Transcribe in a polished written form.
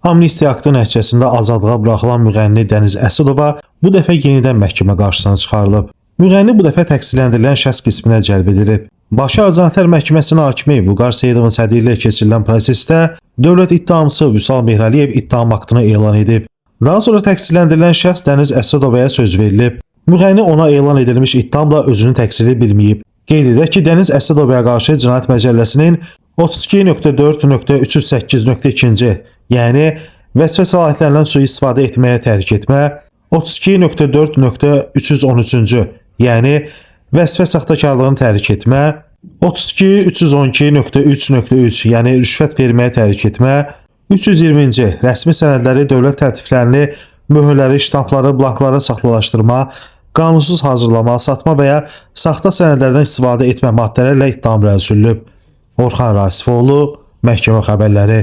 Amnistiya aktı nəticəsində azadlığa buraxılan müğənni Dəniz Əsədova bu dəfə yenidən məhkəmə qarşısına çıxarılıb. Müğənni bu dəfə təqsirləndirilən şəxs qisminə cəlb edilib. Bakı Ağır Cinayətlər Məhkəməsinin hakimi Vüqar Seyidovun sədrliyi ilə keçirilən prosesdə dövlət ittihamçısı Vüsal Mehrəliyev ittiham aktını elan edib. Daha sonra təqsirləndirilən şəxs Dəniz Əsədovaya söz verilib. Müğənni ona elan edilmiş ittihamla özünün təqsiri bilməyib. Qeyd edək ki, Dəniz Əsədovaya qarşı Cinayət Məcəlləsinin 32.4.308.2, yəni vəzifə səlahiyyətlərindən sui-istifadə etməyə təhrik etmə, 32.4.313, yəni vəzifə saxtakarlığını təhrik etmə, 32.312.3.3, yəni rüşvət verməyə təhrik etmə, 320-ci rəsmi sənədləri, dövlət təltiflərini, möhürləri, ştampları, blankları saxtalaşdırma, qanunsuz hazırlama, satma və ya saxta sənədlərdən istifadə etmə maddələrlə ittiham rəsülüb. Orxan Rasifoğlu, Məhkəmə Xəbərləri.